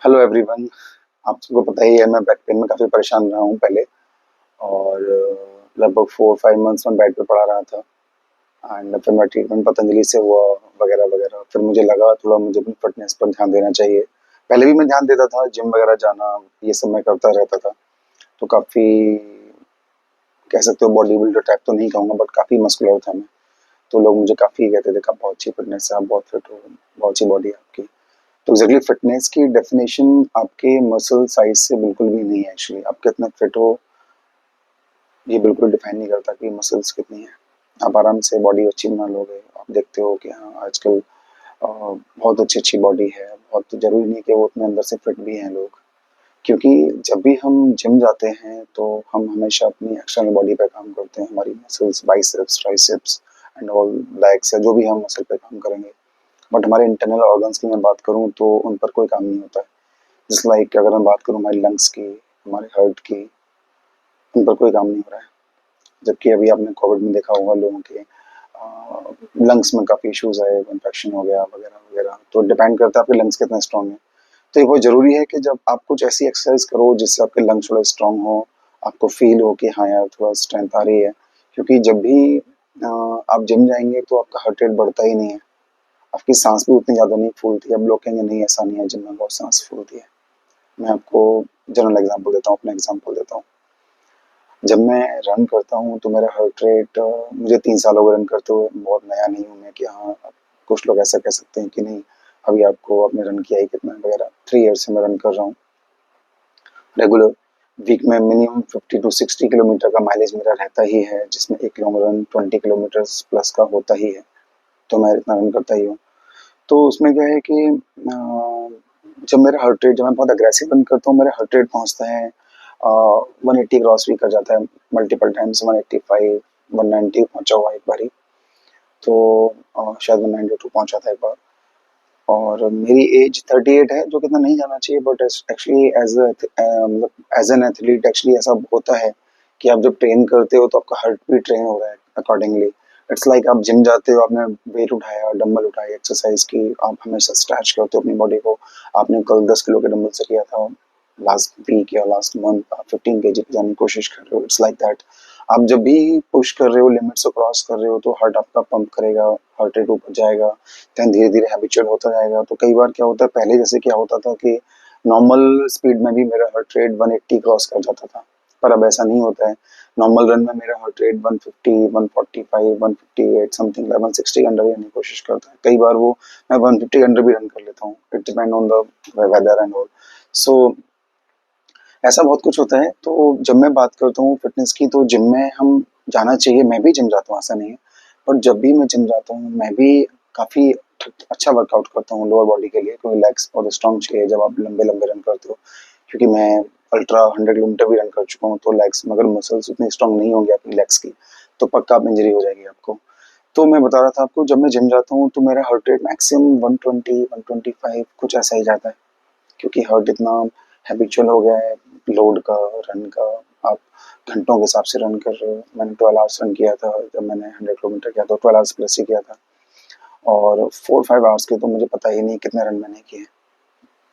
Hello everyone. आप सबको पता ही है मैं बैक पेन में काफ़ी परेशान रहा हूँ पहले। और लगभग 4-5 मंथ्स में बेड पे पड़ा रहा था। एंड फिर मेरा ट्रीटमेंट पतंजलि से हुआ वगैरह वगैरह। फिर मुझे लगा थोड़ा मुझे अपनी फिटनेस पर ध्यान देना चाहिए। पहले भी मैं ध्यान देता था, जिम वगैरह जाना ये सब मैं करता रहता था। तो काफ़ी कह सकते हो बॉडी बिल्डर टाइप तो नहीं कहूँगा, बट काफ़ी मस्कुलर था मैं। तो लोग मुझे काफ़ी कहते थे आप बहुत अच्छी फिटनेस है, आप बहुत फिट हो, बहुत अच्छी बॉडी है आपकी। तो एग्जैक्टली फिटनेस की डेफिनेशन आपके मसल साइज से बिल्कुल भी नहीं है। एक्चुअली आप कितना फिट हो ये बिल्कुल डिफाइन नहीं करता कि मसल्स कितनी है। आप आराम से बॉडी अच्छी बना लोगे। आप देखते हो कि हाँ आजकल बहुत अच्छी अच्छी बॉडी है। बहुत जरूरी नहीं कि वो उतने अंदर से फिट भी हैं लोग। क्योंकि जब भी हम जिम जाते हैं तो हम हमेशा अपनी एक्सटर्नल बॉडी पे काम करते हैं, हमारी muscles, biceps, triceps and all legs, या जो भी हम मसल पे काम करेंगे। बट हमारे इंटरनल ऑर्गन्स की मैं बात करूँ तो उन पर कोई काम नहीं होता है। जस्ट लाइक अगर मैं बात करूँ हमारी लंग्स की, हमारे हार्ट की, उन पर कोई काम नहीं हो रहा है। जबकि अभी आपने कोविड में देखा होगा लोगों के लंग्स में काफ़ी इश्यूज आए, इन्फेक्शन हो गया वगैरह वगैरह। तो डिपेंड करता है आपके लंग्स कितने स्ट्रांग हैं। तो ये बहुत ज़रूरी है कि जब आप कुछ ऐसी एक्सरसाइज करो जिससे आपके लंग्स थोड़ा स्ट्रांग हो, आपको फील हो कि हाँ यार थोड़ा स्ट्रेंथ आ रही है। क्योंकि जब भी आप जिम जाएंगे तो आपका हार्ट रेट बढ़ता ही नहीं है, आपकी सांस भी उतनी ज़्यादा नहीं फूलती। अब लोग कहेंगे नहीं ऐसा नहीं है, जिम में बहुत सांस फूलती है। मैं आपको जनरल एग्जांपल देता हूँ, अपना एग्जांपल देता हूँ। जब मैं रन करता हूँ तो मेरा हार्ट रेट, मुझे 3 साल हो गए रन करते हुए, बहुत नया नहीं हूँ मैं कि हाँ कुछ लोग ऐसा कह सकते हैं कि नहीं अभी आपको आपने रन किया ही कितना वगैरह। 3 ईयर से मैं रन कर रहा हूँ रेगुलर। वीक में मिनिमम 50 to 60 किलोमीटर का माइलेज मेरा रहता ही है, जिसमें एक लॉन्ग रन 20 किलोमीटर प्लस का होता ही है। तो मैं इतना रन करता ही हूँ। तो उसमें क्या है कि जब मेरा हार्ट रेट, जब मैं बहुत अग्रेसिव रन करता हूँ, मेरा हार्ट रेट पहुँचता है 180 क्रॉस भी कर जाता है मल्टीपल टाइम्स। 185, 190 पहुँचा हुआ एक बारी। तो शायद 192 पहुँचा था एक बार। और मेरी एज 38 है, जो कितना नहीं जाना चाहिए, बट एक्चुअली मतलब एज एन एथलीट एक्चुअली ऐसा होता है कि आप जब ट्रेन करते हो तो आपका हार्ट भी ट्रेन हो रहा है अकॉर्डिंगली। इट्स लाइक आप जिम जाते हो, आपने वेट उठाया, डंबल उठाए, एक्सरसाइज की, आप हमेशा स्ट्रेच करते हो अपनी बॉडी को। आपने कल 10 किलो के डंबल से किया था, लास्ट वीक या लास्ट मंथ आप 15 kg पे जाने की कोशिश कर रहे हो। It's like that. आप जब भी पुश कर रहे हो, लिमिट से क्रॉस कर रहे हो, तो हार्ट आपका पंप करेगा, हार्ट रेट ऊपर जाएगा। देन धीरे धीरे हैबिचुअल होता जाएगा। तो कई बार क्या होता है, पहले जैसे क्या होता था कि नॉर्मल स्पीड में भी मेरा हार्ट रेट 180 क्रॉस कर जाता था, पर अब ऐसा नहीं होता है। नॉर्मल रन में मेरा हार्ट रेट 150, 145, 158 समथिंग, 160 के अंडर रहने की कोशिश करता है। कई बार वो मैं 150 के अंडर भी रन कर लेता हूँ। It depend on the weather and all. So ऐसा बहुत कुछ होता है। तो जब मैं बात करता हूँ फिटनेस की, तो जिम में हम जाना चाहिए। मैं भी जिम जाता हूँ, ऐसा नहीं है। बट जब भी मैं जिम जाता हूँ मैं भी काफ़ी अच्छा वर्कआउट करता हूँ लोअर बॉडी के लिए, क्योंकि लेग्स बहुत स्ट्रांग चाहिए जब आप लंबे लंबे रन करते हो। क्योंकि मैं अल्ट्रा 100 किलोमीटर भी रन कर चुका हूँ। तो लेग्स, मगर मसल्स उतनी स्ट्रांग नहीं होंगी आपकी लेग्स की, तो पक्का आप इंजरी हो जाएगी आपको। तो मैं बता रहा था आपको, जब मैं जिम जाता हूँ तो मेरा हार्ट रेट मैक्सिमम 120, 125 कुछ ऐसा ही जाता है। क्योंकि हार्ट इतना हैबिचुअल हो गया है लोड का, रन का। आप घंटों के हिसाब से रन कर रहे हो। मैंने 12 आवर्स रन किया था जब मैंने 100 किलोमीटर किया, तो 12 आवर्स प्लस ही किया था। और 4-5 आवर्स के तो मुझे पता ही नहीं कितने रन मैंने किए।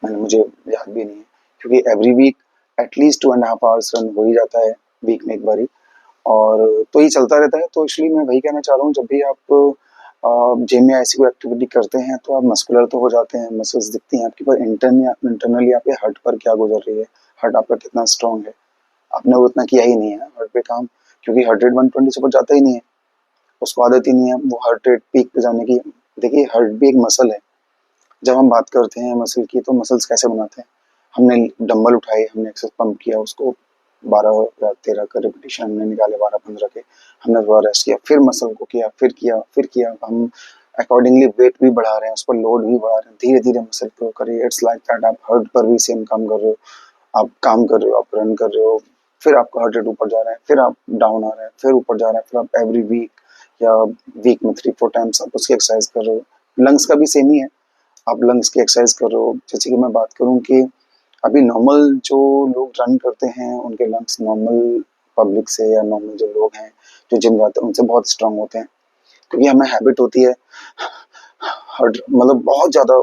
मुझे याद भी नहीं है। क्योंकि every week at least 2.5 hours run हो ही जाता है, वीक में एक बारी। और तो ये चलता रहता है। तो इसलिए मैं वही कहना चाह रहा हूँ, जब भी आप जिम या ऐसी कोई एक्टिविटी करते हैं तो आप मस्कुलर तो हो जाते हैं, मसल्स दिखती हैं आपकी, पर इंटरनली आपके हार्ट पर क्या गुजर रही है, हार्ट आपका कितना स्ट्रांग है, आपने वो इतना किया ही नहीं है हार्ट पे काम। क्योंकि हार्ट रेट 120 से ऊपर जाता ही नहीं है, उसको आदत ही नहीं है वो हार्ट रेट पीक पे जाने की। देखिए हार्ट भी एक मसल है। जब हम बात करते हैं मसल की, तो मसल्स कैसे बनाते हैं? हमने डंबल उठाए, हमने एक्सेस पंप किया, उसको 12 या 13 का रिपीटिशन हमने निकाले, 12-15 के। हमने थोड़ा रेस्ट किया, फिर मसल को किया, फिर किया, फिर किया। हम अकॉर्डिंगली वेट भी बढ़ा रहे हैं, उस पर लोड भी बढ़ा रहे हैं, धीरे धीरे मसल ग्रो करिए। It's like that. आप हार्ट पर भी सेम काम कर रहे हो। आप काम कर रहे हो, आप रन कर रहे हो, फिर आपका हार्ट रेट ऊपर जा रहा है, फिर आप डाउन आ रहा है, फिर ऊपर जा रहा है, फिर आप एवरी वीक या वीक में 3-4 टाइम्स आप उसकी एक्सरसाइज कर रहे हो। लंग्स का भी सेम ही है। आप लंग्स की एक्सरसाइज कर रहे हो। जैसे कि मैं बात करूँ कि अभी नॉर्मल जो लोग रन करते हैं उनके लंग्स नॉर्मल पब्लिक से, या नॉर्मल जो लोग हैं जो जिम जाते हैं उनसे बहुत स्ट्रांग होते हैं। क्योंकि हमें हैबिट होती है हार्ट, मतलब बहुत ज़्यादा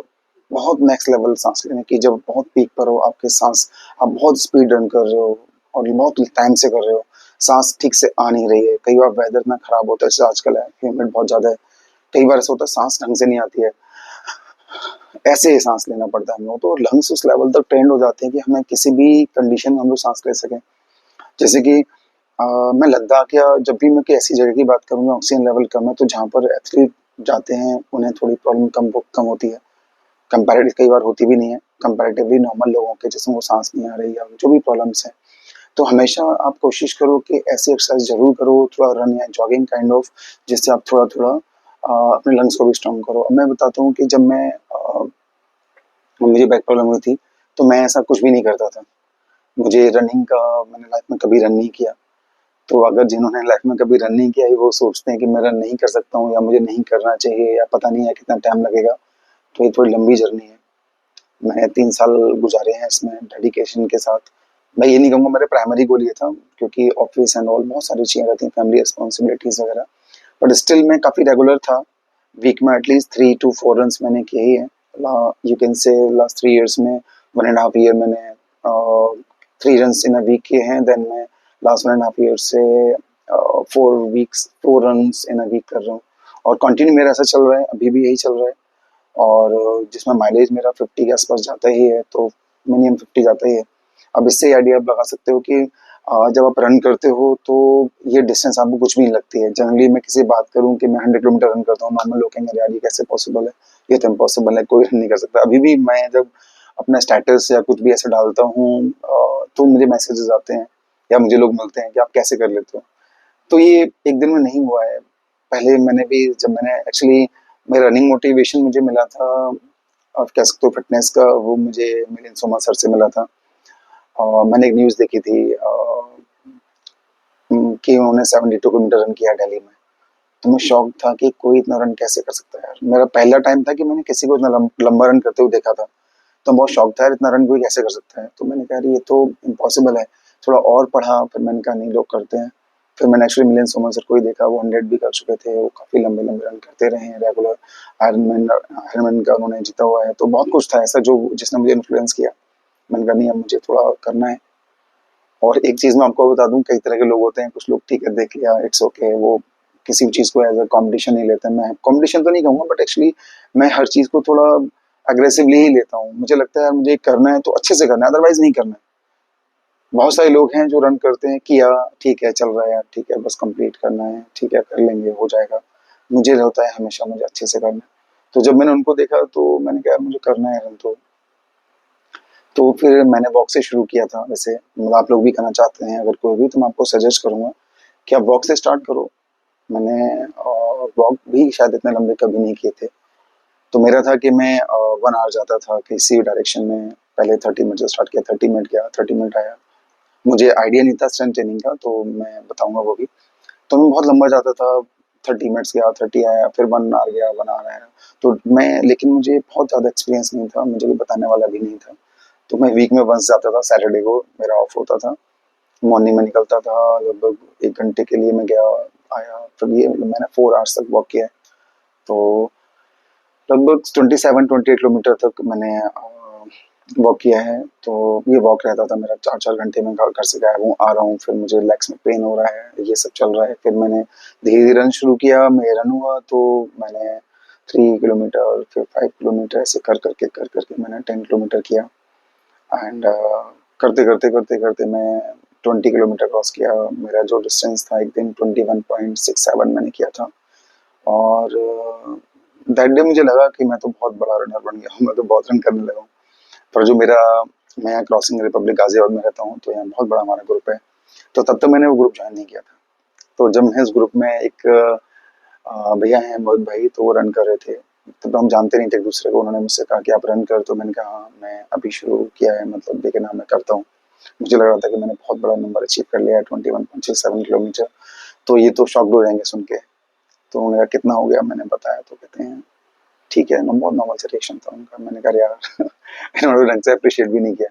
बहुत नेक्स्ट लेवल सांस लेने की, जब बहुत पीक पर हो आपके सांस, आप बहुत स्पीड रन कर रहे हो और बहुत टाइम से कर रहे हो, सांस ठीक से आ नहीं रही है। कई बार वेदर इतना खराब होता है, जैसे आजकल है, ह्यूमिड बहुत ज्यादा है, कई बार ऐसा होता है सांस ढंग से नहीं आती है, ऐसे ही सांस लेना पड़ता है हम लोग। तो लंग्स उस लेवल तक ट्रेंड हो जाते हैं कि हमें किसी भी कंडीशन में हम लोग सांस ले सकें। जैसे कि मैं लद्दाख या जब भी मैं कोई ऐसी जगह की बात करूँ जहाँ ऑक्सीजन लेवल कम है, तो जहाँ पर एथलीट जाते हैं उन्हें थोड़ी प्रॉब्लम कम होती है, कंपैरेटिव कई बार होती भी नहीं है, कंपैरेटिवली नॉर्मल लोगों के जिसमें वो सांस नहीं आ रही या जो भी प्रॉब्लम्स हैं। तो हमेशा आप कोशिश करो कि ऐसी एक्सरसाइज जरूर करो, थोड़ा रन या जॉगिंग काइंड ऑफ, जिससे आप थोड़ा थोड़ा अपने लंग्स को भी स्ट्रॉन्ग करो। अब मैं बताता हूँ कि जब मुझे बैक प्रॉब्लम हुई थी, तो मैं ऐसा कुछ भी नहीं करता था। मुझे रनिंग का, मैंने लाइफ में कभी रन नहीं किया। तो अगर जिन्होंने लाइफ में कभी रन नहीं किया है वो सोचते हैं कि मैं रन नहीं कर सकता हूँ या मुझे नहीं करना चाहिए या पता नहीं है कितना टाइम लगेगा, तो ये थोड़ी लंबी जर्नी है। मैंने 3 साल गुजारे हैं इसमें डेडिकेशन के साथ। मैं ये नहीं कहूँगा मेरा प्राइमरी गोल ये था, क्योंकि ऑफिस एंड ऑल बहुत सारी चीज़ें रहती हैं, फैमिली रिस्पॉन्सिबिलिटीज़ वगैरह, बट स्टिल मैं काफ़ी रेगुलर था। वीक में एटलीस्ट 3 टू 4 रन्स मैंने किए ही हैं। You can say last 3 years में 1 एंड हाफ ईयर मैंने 3 रन्स इन अ वीक किए हैं। देन मैं लास्ट 1 एंड हाफ ईयर से 4 रन्स इन अ वीक कर रहा हूँ, और कंटिन्यू मेरा ऐसा चल रहा है, अभी भी यही चल रहा है। और जिसमें माइलेज मेरा 50 के आसपास जाता ही है, तो मिनिमम 50 जाता ही है। अब इससे आइडिया आप लगा सकते हो कि जब आप रन करते हो तो ये डिस्टेंस आपको कुछ भी नहीं लगती है। जनरली मैं किसी बात करूं कि मैं 100 किलोमीटर रन करता हूँ, नॉर्मल लोग कहेंगे यार ये कैसे पॉसिबल है, ये तो इम्पॉसिबल है, कोई रन नहीं कर सकता। अभी भी मैं जब अपना स्टेटस या कुछ भी ऐसे डालता हूँ तो मुझे मैसेजेस आते हैं या मुझे लोग मिलते हैं कि आप कैसे कर लेते हो। तो ये एक दिन में नहीं हुआ है। पहले मैंने भी, जब मैंने एक्चुअली, मेरा रनिंग मोटिवेशन मुझे मिला था, आप कह सकते हो फिटनेस का, वो मुझे मिलिंद सोमा सर से मिला था। मैंने एक न्यूज़ देखी थी कि उन्होंने 72 किलोमीटर रन किया दिल्ली में। तो मैं शॉक था कि कोई इतना रन कैसे कर सकता है यार। मेरा पहला टाइम था कि मैंने किसी को इतना लंबा रन करते हुए देखा था। तो बहुत शौक था यार, इतना रन कोई कैसे कर सकता है। तो मैंने कहा ये तो इम्पॉसिबल है। थोड़ा और पढ़ा, फिर मैंने कहा नहीं, लोग करते हैं। फिर मैंने एक्चुअली मिलियन सोमन सर को ही देखा, वो 100 भी कर चुके थे, वो काफ़ी लंबे लंबे रन करते रहे हैं रेगुलर। आयरन का उन्होंने जीता हुआ है। तो बहुत कुछ था ऐसा जो जिसने मुझे इन्फ्लुएंस किया। मैंने कहा नहीं, अब मुझे थोड़ा करना है। और एक चीज़ मैं आपको बता दूं, कई तरह के लोग होते हैं। कुछ लोग ठीक है, देख लिया, इट्स ओके, वो किसी भी चीज़ को एज अ कॉम्पिटिशन नहीं लेते। मैं कॉम्पिटिशन तो नहीं कहूँगा, बट एक्चुअली मैं हर चीज़ को थोड़ा अग्रेसिवली ही लेता हूँ। मुझे लगता है यार मुझे करना है तो अच्छे से करना है, अदरवाइज नहीं करना है। बहुत सारे लोग हैं जो रन करते हैं, किया, ठीक है, चल रहा है यार, ठीक है, बस कंप्लीट करना है, ठीक है, कर लेंगे, हो जाएगा। मुझे होता है हमेशा मुझे अच्छे से करना है। तो जब मैंने उनको देखा तो मैंने कहा यार मुझे करना है रन। तो फिर मैंने वॉक से शुरू किया था। वैसे मतलब आप लोग भी करना चाहते हैं अगर कोई भी, तो मैं आपको सजेस्ट करूंगा कि आप वॉक से स्टार्ट करो। मैंने वॉक भी शायद इतने लंबे कभी नहीं किए थे। तो मेरा था कि मैं 1 आवर जाता था किसी भी डायरेक्शन में। पहले 30 मिनट से स्टार्ट किया, 30 मिनट गया, 30 मिनट आया। मुझे आइडिया नहीं था स्ट्रेंथ ट्रेनिंग का, तो मैं बताऊंगा वो भी। तो मैं बहुत लंबा जाता था, 30 मिनट्स गया, 30 आया, फिर 1 आवर गया, 1 आवर आया। तो मैं, लेकिन मुझे बहुत ज़्यादा एक्सपीरियंस नहीं था, मुझे कोई बताने वाला भी नहीं था। तो मैं वीक में वंस जाता था, सैटरडे को मेरा ऑफ होता था। मॉर्निंग में निकलता था, लगभग 1 घंटे के लिए मैं गया, आया। फिर ये मतलब मैंने 4 आवर्स तक वॉक किया है। तो लगभग 27-28 किलोमीटर तक मैंने वॉक किया है। तो ये वॉक रहता था मेरा, 4-4 घंटे में घर घर से गायब हूँ, आ रहा हूँ, फिर मुझे लेग्स में पेन हो रहा है, ये सब चल रहा है। फिर मैंने धीरे धीरे रन शुरू किया, मैं रन हुआ तो मैंने 3 किलोमीटर, फिर 5 किलोमीटर, ऐसे कर करके मैंने 10 किलोमीटर किया। एंड करते करते मैं 20 किलोमीटर क्रॉस किया। मेरा जो डिस्टेंस था एक दिन 21.67 मैंने किया था। और दैट डे मुझे लगा कि मैं तो बहुत बड़ा रनर बन गया हूँ, मैं तो बहुत रन करने लगा हूँ। पर जो मेरा, मैं यहाँ क्रॉसिंग रिपब्लिक गाजियाबाद में रहता हूँ, तो यहाँ बहुत बड़ा हमारा ग्रुप है। तो तब तक मैंने वो ग्रुप ज्वाइन नहीं किया था। तो जब मैं इस ग्रुप में, एक भैया हैं मोहित भाई, तो वो रन कर रहे थे। तब हम जानते नहीं थे एक दूसरे को। उन्होंने मुझसे कहा कि आप रन कर, तो मैंने कहा हाँ, मैं अभी शुरू किया है, मतलब लेकिन हाँ मैं करता हूँ। मुझे लग रहा था कि मैंने बहुत बड़ा नंबर अचीव कर लिया है, 21.67 किलोमीटर। तो ये तो शॉक्ड हो जाएंगे सुन के। तो उन्होंने कहा कितना हो गया, मैंने बताया, तो कहते हैं ठीक है ना। बहुत नॉर्मल सा रिएक्शन था उनका। मैंने कहा यार इन्होंने ढंग से अप्रिशिएट भी नहीं किया,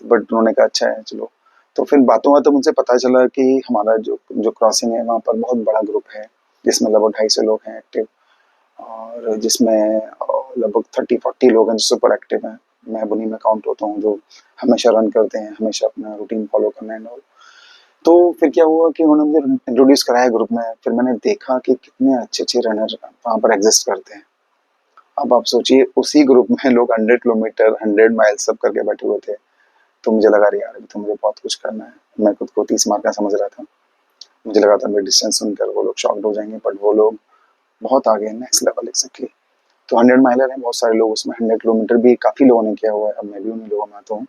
बट उन्होंने कहा अच्छा है, चलो। तो फिर बातों बातों मुझसे पता चला कि हमारा जो जो क्रॉसिंग है वहाँ पर बहुत बड़ा ग्रुप है, जिसमें लगभग 250 लोग हैं एक्टिव। और जिसमें लगभग 30-40 लोग हैं जो सुपर एक्टिव हैं। मैं उन्हीं में काउंट होता हूँ जो हमेशा रन करते हैं, हमेशा अपना रूटीन फॉलो करना एंड ऑल। तो फिर क्या हुआ कि उन्होंने मुझे इंट्रोड्यूस कराया ग्रुप में, फिर मैंने देखा कि कितने अच्छे-अच्छे रनर वहाँ पर एग्जिस्ट करते हैं। अब आप सोचिए उसी ग्रुप में लोग 100 किलोमीटर, 100 माइल्स सब करके बैठे हुए थे। तो मुझे लगा अरे यार अभी तो मुझे बहुत कुछ करना है। मैं खुद को 30 मार का समझ रहा था। मुझे लगा था मेरी डिस्टेंस सुनकर वो लोग शॉक्ड हो जाएँगे, बट वो लोग बहुत आगे हैं, नेक्स्ट लेवल एग्ज़ैक्टली। तो 100 माइलर हैं, बहुत सारे लोग उसमें 100 किलोमीटर भी काफ़ी लोगों ने किया हुआ है, अब मैं भी उन्हीं लोगों में आता हूँ।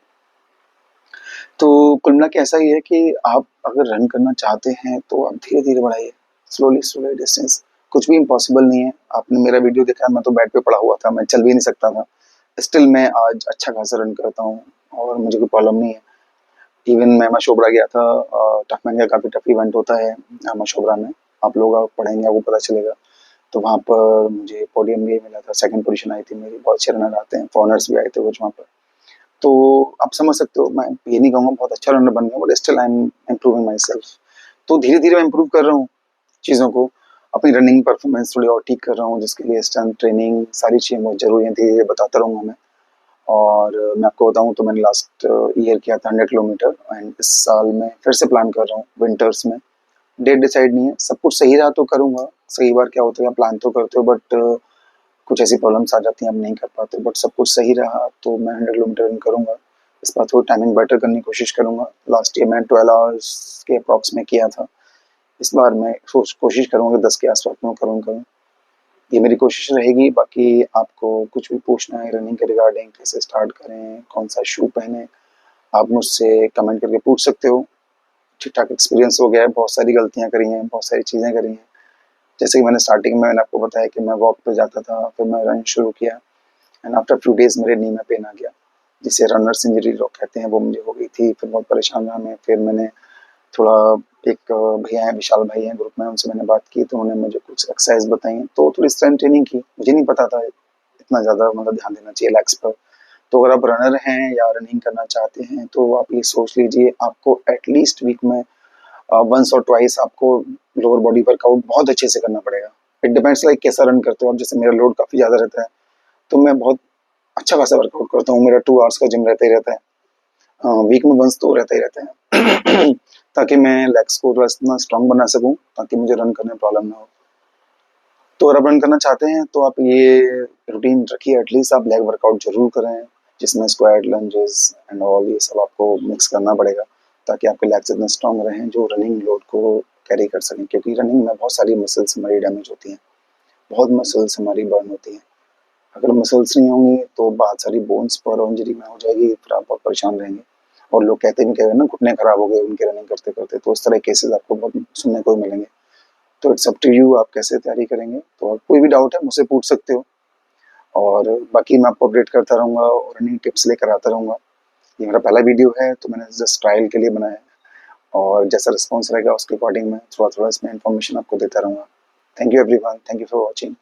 तो कुल मिला के ऐसा ही है कि आप अगर रन करना चाहते हैं तो आप धीरे-धीरे बढ़ाइए, स्लोली डिस्टेंस, कुछ भी इम्पॉसिबल नहीं है। आपने मेरा वीडियो देखा है, मैं तो बेड पे पड़ा हुआ था, मैं चल भी नहीं सकता था। स्टिल मैं आज अच्छा खासा रन करता हूँ और मुझे कोई प्रॉब्लम नहीं है। इवन मैं मशोबरा गया था, टफमैन का काफ़ी टफ इवेंट होता है मशोबरा में, आप लोग पढ़ेंगे आपको पता चलेगा। तो वहाँ पर मुझे पोडियम भी मिला था, सेकंड पोजीशन आई थी मेरी, बहुत अच्छे रनर आते हैं, फॉरेनर्स भी आए थे कुछ वहाँ पर। तो आप समझ सकते हो, मैं ये नहीं कहूँगा बहुत अच्छा रनर बन गया, but still I am improving my self. तो धीरे-धीरे मैं इम्प्रूव कर रहा हूँ चीज़ों को, अपनी रनिंग परफॉर्मेंस थोड़ी और ठीक कर रहा हूँ, जिसके लिए स्ट्रेंथ ट्रेनिंग सारी चीज़ें बहुत ज़रूरी हैं, धीरे-धीरे बताता रहूँगा मैं। और मैं आपको बताऊँ तो मैंने लास्ट ईयर किया था 100 किलोमीटर एंड इस साल मैं फिर से प्लान कर रहा हूँ विंटर्स में। डेट डिसाइड नहीं है, सब कुछ सही रहा तो करूँगा, कई बार क्या होता है प्लान तो करते हो बट कुछ ऐसी प्रॉब्लम्स आ जाती हैं, हम नहीं कर पाते, बट सब कुछ सही रहा तो मैं 100 किलोमीटर रन करूँगा। इस बार थोड़ी टाइमिंग बेटर करने की कोशिश करूँगा। लास्ट ईयर मैंने 12 आवर्स के अप्रॉक्स में किया था। इस बार मैं कोशिश करूँगा कि 10 के आस-पास में करूँ। ये मेरी कोशिश रहेगी, बाकी आपको कुछ भी पूछना है रनिंग के रिगार्डिंग, कैसे स्टार्ट करें, कौन-सा शू पहनें, आप मुझसे कमेंट करके पूछ सकते हो। ठीक-ठाक एक्सपीरियंस हो गया है, बहुत सारी गलतियाँ करी हैं, बहुत सारी चीज़ें करी हैं। जैसे कि मैंने स्टार्टिंग में मैंने आपको बताया कि मैं वॉक पे जाता था, फिर मैं रन शुरू किया एंड आफ्टर फ्यू डेज़ मेरे नी में पेन आ गया, जिसे रनर्स इंजरी लोग कहते हैं, वो मुझे हो गई थी। फिर बहुत परेशान रहा मैं, फिर मैंने थोड़ा एक भैया हैं, विशाल भाई हैं ग्रुप में, उनसे मैंने बात की तो उन्होंने मुझे कुछ एक्सरसाइज़ बताई, तो थोड़ी स्ट्रेंथ ट्रेनिंग की। मुझे नहीं पता था इतना ज़्यादा मतलब ध्यान देना चाहिए लेग्स पर। तो अगर आप रनर हैं या रनिंग करना चाहते हैं, तो आप ये सोच लीजिए आपको एट लीस्ट वीक में वन्स और ट्वाइस आपको लोअर बॉडी वर्कआउट बहुत अच्छे से करना पड़ेगा। इट डिपेंड्स लाइक कैसा रन करते हो आप, जैसे मेरा लोड काफ़ी ज़्यादा रहता है, तो मैं बहुत अच्छा खासा वर्कआउट करता हूँ, मेरा 2 आवर्स का जिम रहता ही रहता है। वीक में वन्स तो रहता ही रहता है ताकि मैं लेग्स को थोड़ा इतना स्ट्रॉन्ग बना सकूँ, ताकि मुझे रन करने में प्रॉब्लम ना हो। तो अगर आप रन करना चाहते हैं, तो आप ये रूटीन रखिए, एटलीस्ट आप लेग वर्कआउट ज़रूर करें, जिसमें स्क्वाट, लंजेस एंड ऑल ये सब आपको मिक्स करना पड़ेगा, ताकि आपके लेग्स इतने स्ट्रॉन्ग रहें, जो रनिंग लोड को कैरी कर सकें। क्योंकि रनिंग में बहुत सारी मसल्स हमारी डैमेज होती हैं, बहुत मसल्स हमारी बर्न होती हैं। अगर मसल्स नहीं होंगी, तो बहुत सारी बोन्स पर इंजरी में हो जाएगी, फिर आप बहुत परेशान रहेंगे। और लोग कहते भी क्या है ना, घुटने खराब हो गए उनके रनिंग करते-करते, तो इस तरह के केसेज़ आपको बहुत सुनने को मिलेंगे। तो इट्स अप टू यू, आप कैसे तैयारी करेंगे। तो कोई भी डाउट है मुझसे पूछ सकते हो और बाकी मैं आपको अपडेट करता रहूँगा और रनिंग टिप्स लेकर आता रहूँगा। ये मेरा पहला वीडियो है तो मैंने जस्ट ट्रायल के लिए बनाया है और जैसा रिस्पॉन्स रहेगा उसके अकॉर्डिंग मैं थोड़ा-थोड़ा इसमें इन्फॉर्मेशन आपको देता रहूँगा। Thank you everyone, thank you for watching.